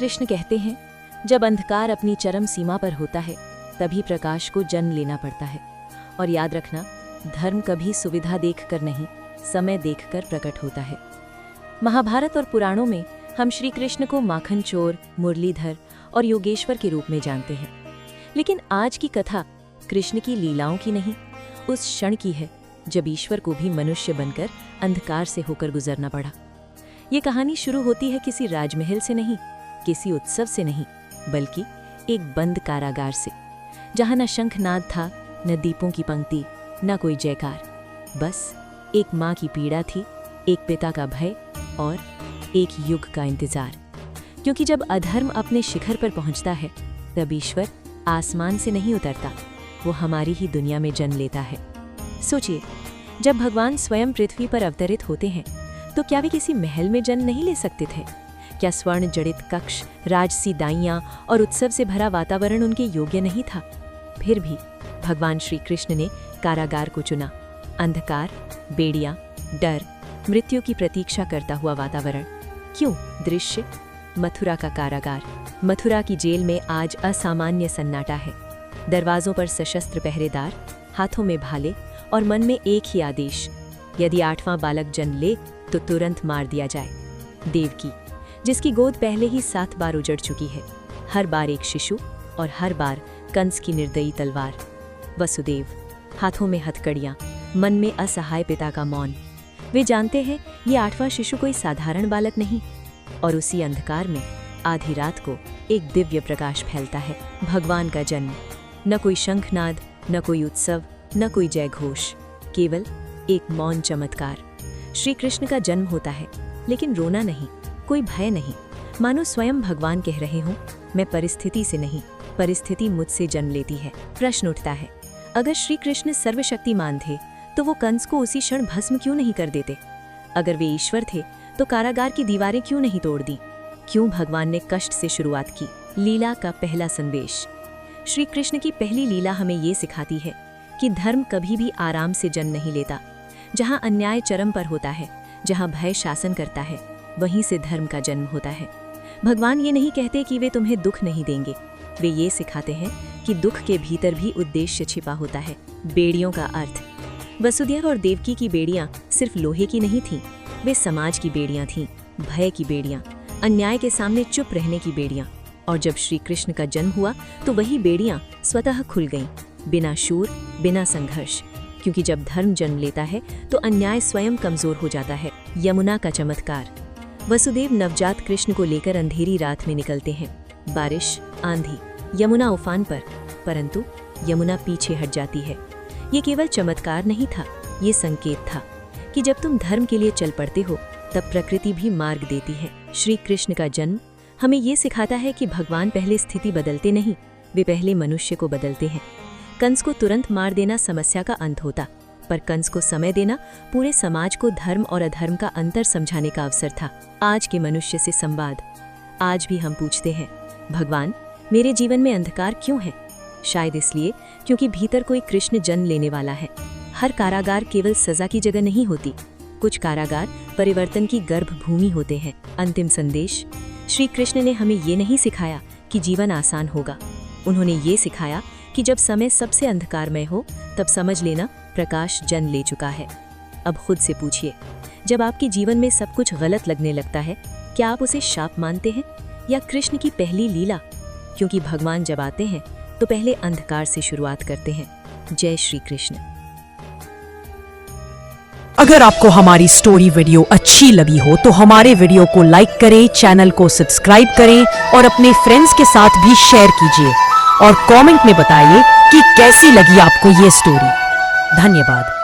कृष्ण कहते हैं, जब अंधकार अपनी चरम सीमा पर होता है तभी प्रकाश को जन्म लेना पड़ता है। और याद रखना, धर्म कभी सुविधा देखकर नहीं, समय देखकर प्रकट होता है। महाभारत और पुराणों में हम श्री कृष्ण को माखन चोर, मुरलीधर और योगेश्वर के रूप में जानते हैं। लेकिन आज की कथा कृष्ण की लीलाओं की नहीं, उस क्षण की है जब ईश्वर को भी मनुष्य बनकर अंधकार से होकर गुजरना पड़ा। ये कहानी शुरू होती है किसी राजमहल से नहीं, किसी उत्सव से नहीं, बल्कि एक बंद कारागार से, जहां न शंखनाद था, न दीपों की पंक्ति, न कोई जयकार। बस एक माँ की पीड़ा थी, एक पिता का भय और एक युग का इंतजार। क्योंकि जब अधर्म अपने शिखर पर पहुंचता है तब ईश्वर आसमान से नहीं उतरता, वो हमारी ही दुनिया में जन्म लेता है। सोचिए, जब भगवान स्वयं पृथ्वी पर अवतरित होते हैं तो क्या वे किसी महल में जन्म नहीं ले सकते थे? क्या स्वर्ण जड़ित कक्ष, राजसी दाइयां और उत्सव से भरा वातावरण उनके योग्य नहीं था? फिर भी भगवान श्री कृष्ण ने कारागार को चुना। अंधकार, बेड़ियां, डर, मृत्यु की प्रतीक्षा करता हुआ वातावरण। क्यों? दृश्य मथुरा का कारागार। मथुरा की जेल में आज असामान्य सन्नाटा है। दरवाजों पर सशस्त्र पहरेदार, हाथों में भाले और मन में एक ही आदेश, यदि 8वां बालक जन्म ले तो तुरंत मार दिया जाए। देवकी, जिसकी गोद पहले ही 7 बार उजड़ चुकी है, हर बार एक शिशु और हर बार कंस की निर्दयी तलवार। वसुदेव, हाथों में हथकड़ियां, मन में असहाय पिता का मौन। वे जानते हैं ये 8वां शिशु कोई साधारण बालक नहीं। और उसी अंधकार में आधी रात को एक दिव्य प्रकाश फैलता है, भगवान का जन्म। न कोई शंखनाद, न कोई उत्सव, न कोई जय घोष, केवल एक मौन चमत्कार। श्री कृष्ण का जन्म होता है, लेकिन रोना नहीं, कोई भय नहीं, मानो स्वयं भगवान कह रहे हों, मैं परिस्थिति से नहीं, परिस्थिति मुझसे जन्म लेती है। प्रश्न उठता है, अगर श्री कृष्ण सर्वशक्तिमान थे तो वो कंस को उसी क्षण भस्म क्यों नहीं कर देते? अगर वे ईश्वर थे तो कारागार की दीवारें क्यों नहीं तोड़ दी? क्यों भगवान ने कष्ट से शुरुआत की? लीला का पहला संदेश। श्री कृष्ण की पहली लीला हमें ये सिखाती है कि धर्म कभी भी आराम से जन्म नहीं लेता। जहाँ अन्याय चरम पर होता है, जहाँ भय शासन करता है, वहीं से धर्म का जन्म होता है। भगवान ये नहीं कहते कि वे तुम्हें दुख नहीं देंगे, वे ये सिखाते हैं कि दुख के भीतर भी उद्देश्य छिपा होता है। बेड़ियों का अर्थ। वसुदेव और देवकी की बेड़ियां सिर्फ लोहे की नहीं थीं, वे समाज की बेड़ियां थीं, भय की बेड़ियां, अन्याय के सामने चुप रहने की बेड़ियां। और जब श्री कृष्ण का जन्म हुआ तो वही बेड़ियां स्वतः खुल गईं, बिना शूर, बिना संघर्ष। क्योंकि जब धर्म जन्म लेता है तो अन्याय स्वयं कमजोर हो जाता है। यमुना का चमत्कार। वसुदेव नवजात कृष्ण को लेकर अंधेरी रात में निकलते हैं। बारिश, आंधी, यमुना उफान पर, परंतु यमुना पीछे हट जाती है। ये केवल चमत्कार नहीं था, ये संकेत था कि जब तुम धर्म के लिए चल पड़ते हो तब प्रकृति भी मार्ग देती है। श्री कृष्ण का जन्म हमें ये सिखाता है कि भगवान पहले स्थिति बदलते नहीं, वे पहले मनुष्य को बदलते हैं। कंस को तुरंत मार देना समस्या का अंत होता, पर कंस को समय देना पूरे समाज को धर्म और अधर्म का अंतर समझाने का अवसर था। आज के मनुष्य से संवाद। आज भी हम पूछते हैं, भगवान मेरे जीवन में अंधकार क्यों है? शायद इसलिए क्योंकि भीतर कोई कृष्ण जन्म लेने वाला है। हर कारागार केवल सजा की जगह नहीं होती, कुछ कारागार परिवर्तन की गर्भ भूमि होते हैं। अंतिम संदेश। श्री कृष्ण ने हमें ये नहीं सिखाया कि जीवन आसान होगा, उन्होंने ये सिखाया कि जब समय सबसे अंधकारमय हो तब समझ लेना प्रकाश जन्म ले चुका है। अब खुद से पूछिए, जब आपके जीवन में सब कुछ गलत लगने लगता है, क्या आप उसे शाप मानते हैं या कृष्ण की पहली लीला? क्योंकि भगवान जब आते हैं तो पहले अंधकार से शुरुआत करते हैं। जय श्री कृष्ण। अगर आपको हमारी स्टोरी वीडियो अच्छी लगी हो तो हमारे वीडियो को लाइक करें, चैनल को सब्सक्राइब करें और अपने फ्रेंड्स के साथ भी शेयर कीजिए और कमेंट में बताइए कि कैसी लगी आपको ये स्टोरी। धन्यवाद।